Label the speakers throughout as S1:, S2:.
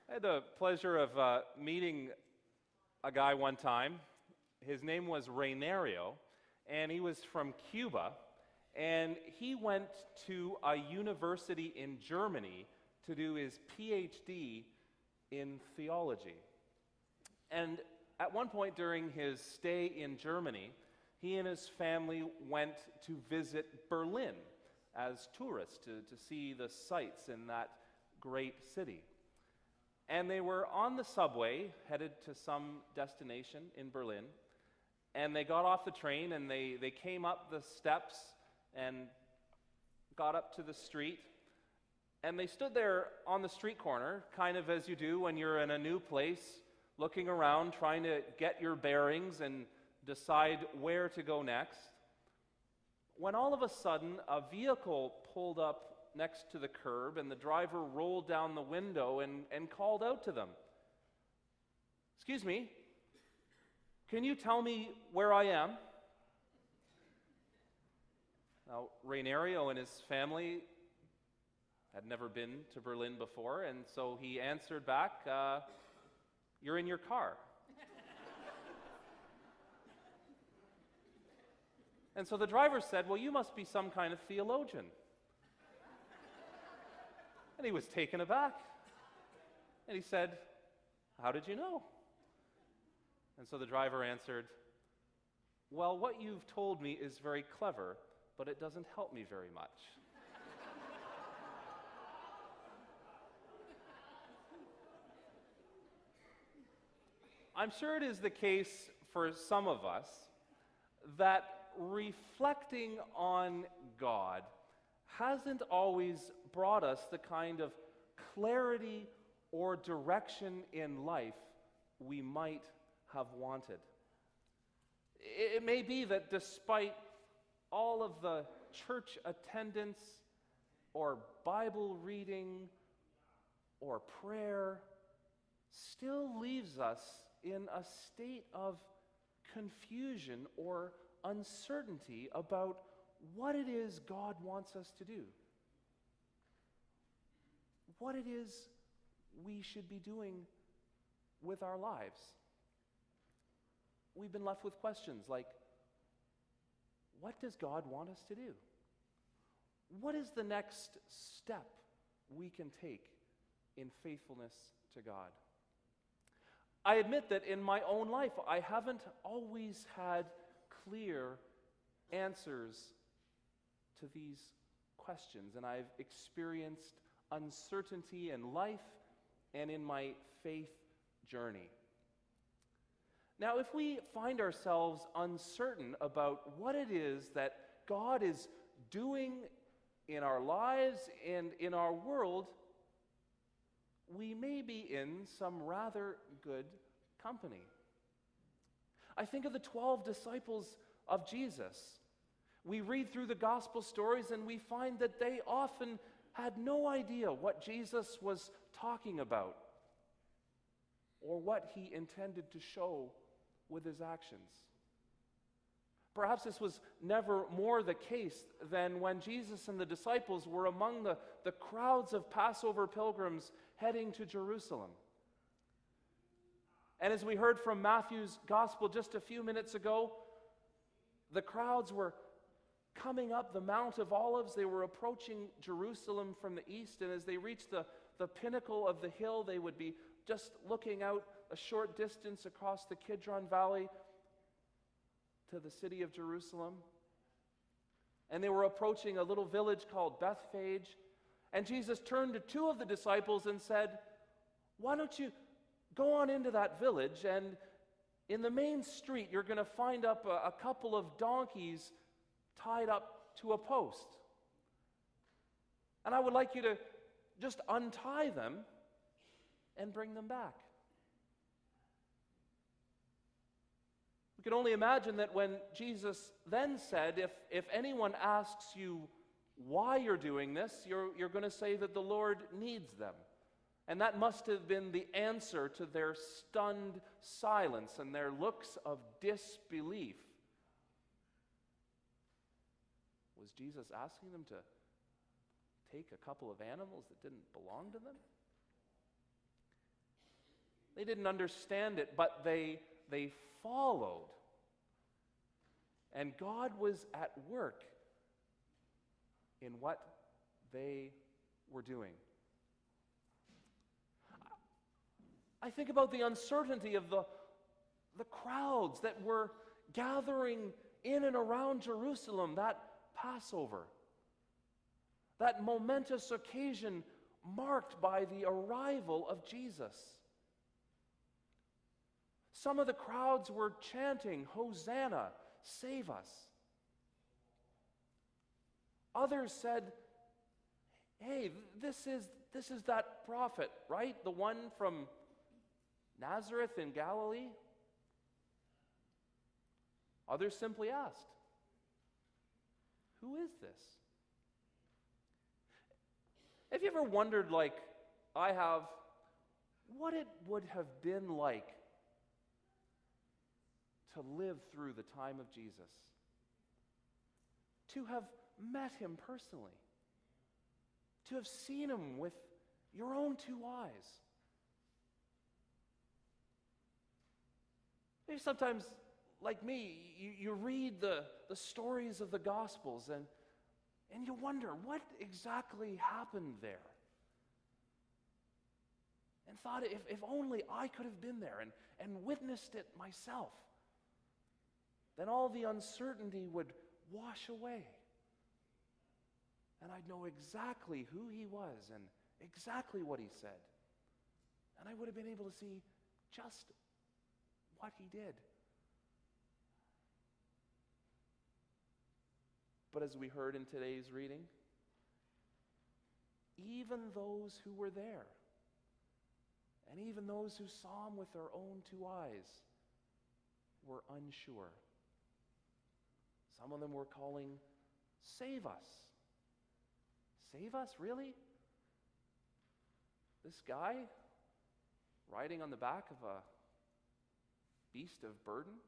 S1: I had the pleasure of meeting a guy one time. His name was Reynario, and he was from Cuba, and he went to a university in Germany to do his PhD in theology. And at one point during his stay in Germany, he and his family went to visit Berlin as tourists to see the sights in that great city. And they were on the subway, headed to some destination in Berlin, and they got off the train and they came up the steps and got up to the street, and they stood there on the street corner, kind of as you do when you're in a new place, looking around, trying to get your bearings and decide where to go next, when all of a sudden a vehicle pulled up next to the curb and the driver rolled down the window and called out to them, "Excuse me, can you tell me where I am?" Now, Reynario and his family had never been to Berlin before, and so he answered back, "You're in your car." And so the driver said, "Well, you must be some kind of theologian." And he was taken aback. And he said, "How did you know?" And so the driver answered, "Well, what you've told me is very clever, but it doesn't help me very much." I'm sure it is the case for some of us that reflecting on God hasn't always brought us the kind of clarity or direction in life we might have wanted. It may be that despite all of the church attendance or Bible reading or prayer, still leaves us in a state of confusion or uncertainty about what it is God wants us to do, what it is we should be doing with our lives. We've been left with questions like, what does God want us to do? What is the next step we can take in faithfulness to God? I admit that in my own life, I haven't always had clear answers to these questions, and I've experienced uncertainty in life and in my faith journey. Now, if we find ourselves uncertain about what it is that God is doing in our lives and in our world, we may be in some rather good company. I think of the 12 disciples of Jesus. We read through the gospel stories and we find that they often had no idea what Jesus was talking about or what he intended to show with his actions. Perhaps this was never more the case than when Jesus and the disciples were among the crowds of Passover pilgrims heading to Jerusalem. And as we heard from Matthew's gospel just a few minutes ago, the crowds were coming up the Mount of Olives. They were approaching Jerusalem from the east, and as they reached the pinnacle of the hill, they would be just looking out a short distance across the Kidron Valley to the city of Jerusalem. And they were approaching a little village called Bethphage. And Jesus turned to two of the disciples and said, "Why don't you go on into that village, and in the main street you're going to find up a couple of donkeys tied up to a post. And I would like you to just untie them and bring them back." We can only imagine that when Jesus then said, if anyone asks you why you're doing this, you're going to say that the Lord needs them. And that must have been the answer to their stunned silence and their looks of disbelief. Was Jesus asking them to take a couple of animals that didn't belong to them? They didn't understand it, but they followed. And God was at work in what they were doing. I think about the uncertainty of the crowds that were gathering in and around Jerusalem that Passover, that momentous occasion marked by the arrival of Jesus. Some of the crowds were chanting, "Hosanna, save us." Others said, "Hey, this is that prophet, right? The one from Nazareth in Galilee?" Others simply asked, "Who is this?" Have you ever wondered, like I have, what it would have been like to live through the time of Jesus? To have met him personally? To have seen him with your own two eyes? Maybe sometimes, like me, you read the stories of the Gospels and you wonder what exactly happened there. And thought, if only I could have been there and witnessed it myself, then all the uncertainty would wash away. And I'd know exactly who he was and exactly what he said. And I would have been able to see just what he did. But as we heard in today's reading, even those who were there, and even those who saw him with their own two eyes, were unsure. Some of them were calling, "Save us." Save us, really? This guy riding on the back of a beast of burden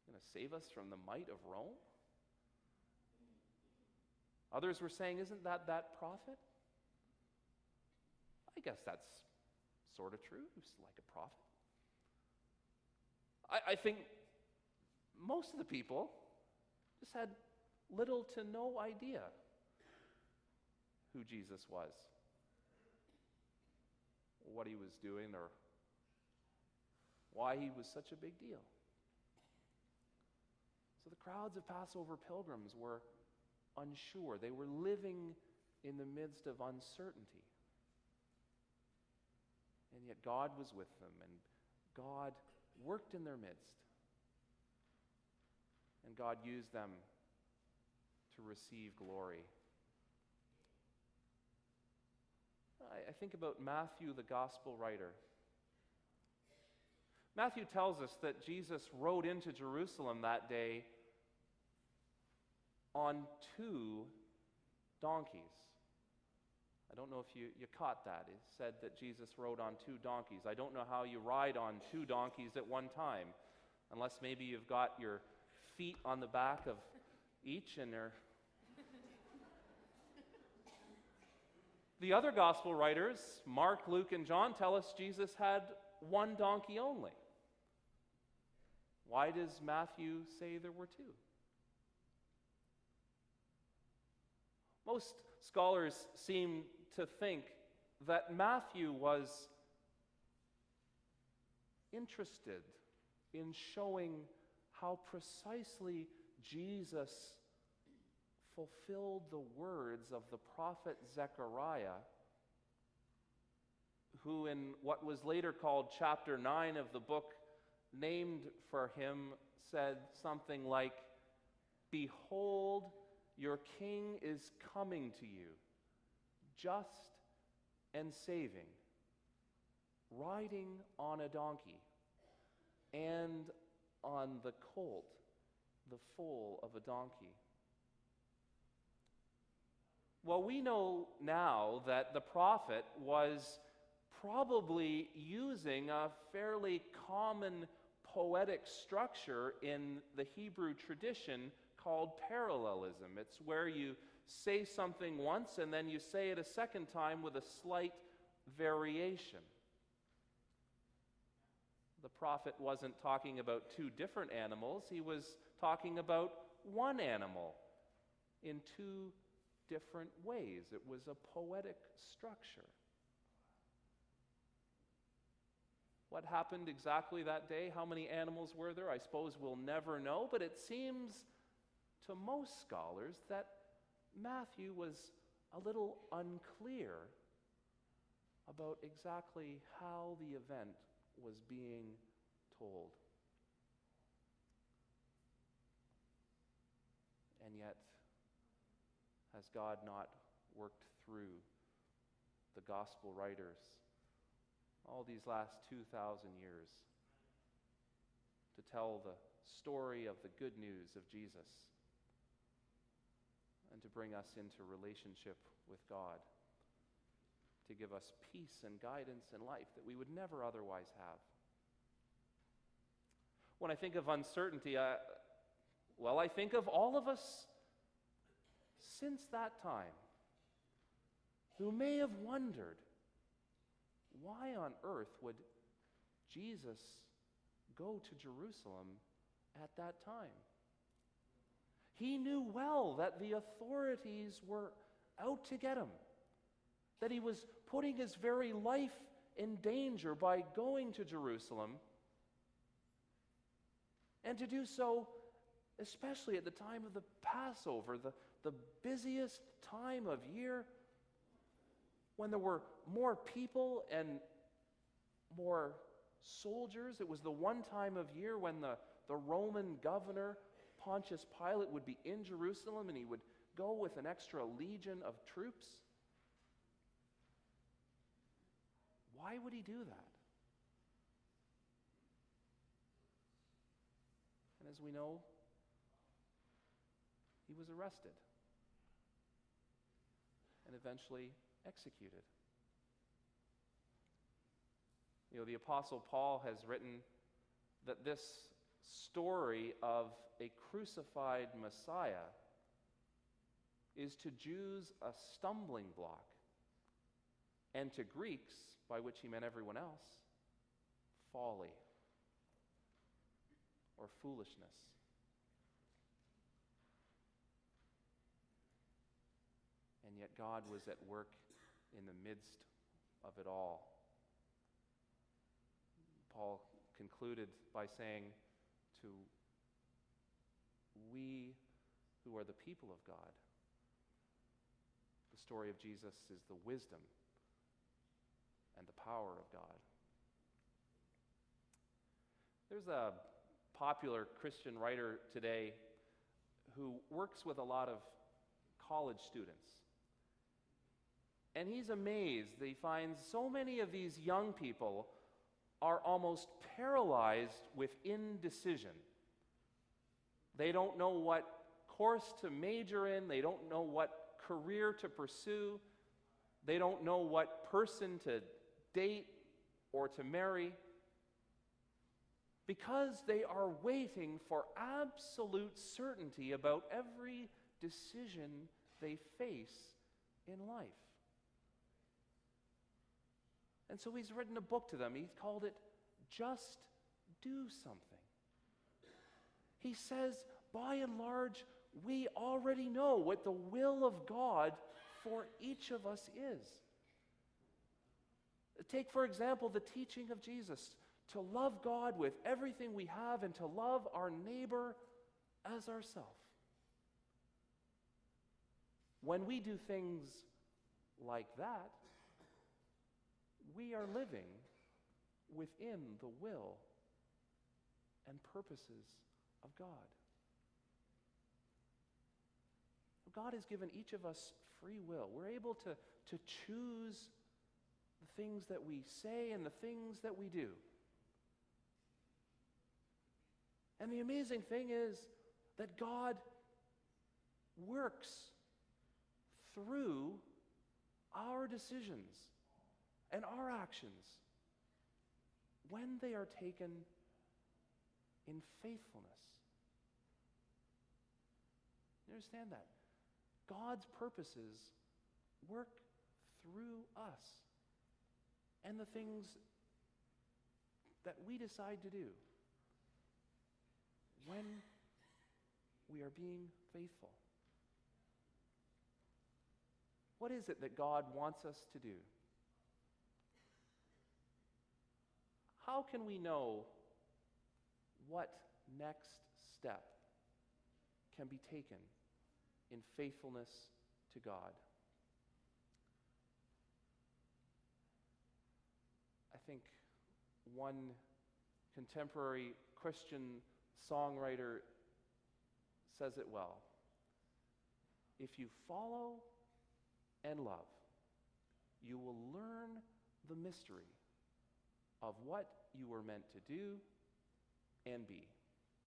S1: going to save us from the might of Rome? Others were saying, "Isn't that prophet?" I guess that's sort of true. He's like a prophet. I think most of the people just had little to no idea who Jesus was, what he was doing, or why he was such a big deal. So the crowds of Passover pilgrims were unsure. They were living in the midst of uncertainty. And yet God was with them, and God worked in their midst. And God used them to receive glory. I think about Matthew, the gospel writer. Matthew tells us that Jesus rode into Jerusalem that day on 2 donkeys. I don't know if you caught that. It said that Jesus rode on 2 donkeys. I don't know how you ride on 2 donkeys at one time, unless maybe you've got your feet on the back of each and they're... The other gospel writers, Mark, Luke, and John, tell us Jesus had 1 donkey only. Why does Matthew say there were 2? Most scholars seem to think that Matthew was interested in showing how precisely Jesus fulfilled the words of the prophet Zechariah, who in what was later called chapter 9 of the book named for him said something like, "Behold, your king is coming to you, just and saving, riding on a donkey, and on the colt, the foal of a donkey." Well, we know now that the prophet was probably using a fairly common poetic structure in the Hebrew tradition called parallelism. It's where you say something once and then you say it a second time with a slight variation. The prophet wasn't talking about two different animals, he was talking about one animal in two different ways. It was a poetic structure. What happened exactly that day? How many animals were there? I suppose we'll never know, but it seems to most scholars that Matthew was a little unclear about exactly how the event was being told. And yet, has God not worked through the gospel writers all these last 2,000 years to tell the story of the good news of Jesus and to bring us into relationship with God, to give us peace and guidance in life that we would never otherwise have? When I think of uncertainty, I think of all of us since that time who may have wondered, why on earth would Jesus go to Jerusalem at that time? He knew well that the authorities were out to get him, that he was putting his very life in danger by going to Jerusalem, and to do so especially at the time of the Passover, the busiest time of year, when there were more people and more soldiers. It was the one time of year when the Roman governor, Pontius Pilate, would be in Jerusalem, and he would go with an extra legion of troops. Why would he do that? And as we know, he was arrested and eventually executed. The Apostle Paul has written that this story of a crucified Messiah is to Jews a stumbling block, and to Greeks, by which he meant everyone else, folly or foolishness. And yet God was at work in the midst of it all. Paul concluded by saying to we who are the people of God, the story of Jesus is the wisdom and the power of God. There's a popular Christian writer today who works with a lot of college students. And he's amazed. He finds so many of these young people are almost paralyzed with indecision. They don't know what course to major in. They don't know what career to pursue. They don't know what person to date or to marry, because they are waiting for absolute certainty about every decision they face in life. And so he's written a book to them. He's called it Just Do Something. He says, by and large, we already know what the will of God for each of us is. Take, for example, the teaching of Jesus, to love God with everything we have and to love our neighbor as ourselves. When we do things like that, we are living within the will and purposes of God. God has given each of us free will. We're able to choose the things that we say and the things that we do. And the amazing thing is that God works through our decisions and our actions when they are taken in faithfulness. You understand that? God's purposes work through us. And the things that we decide to do when we are being faithful? What is it that God wants us to do? How can we know what next step can be taken in faithfulness to God? I think one contemporary Christian songwriter says it well. If you follow and love, you will learn the mystery of what you were meant to do and be.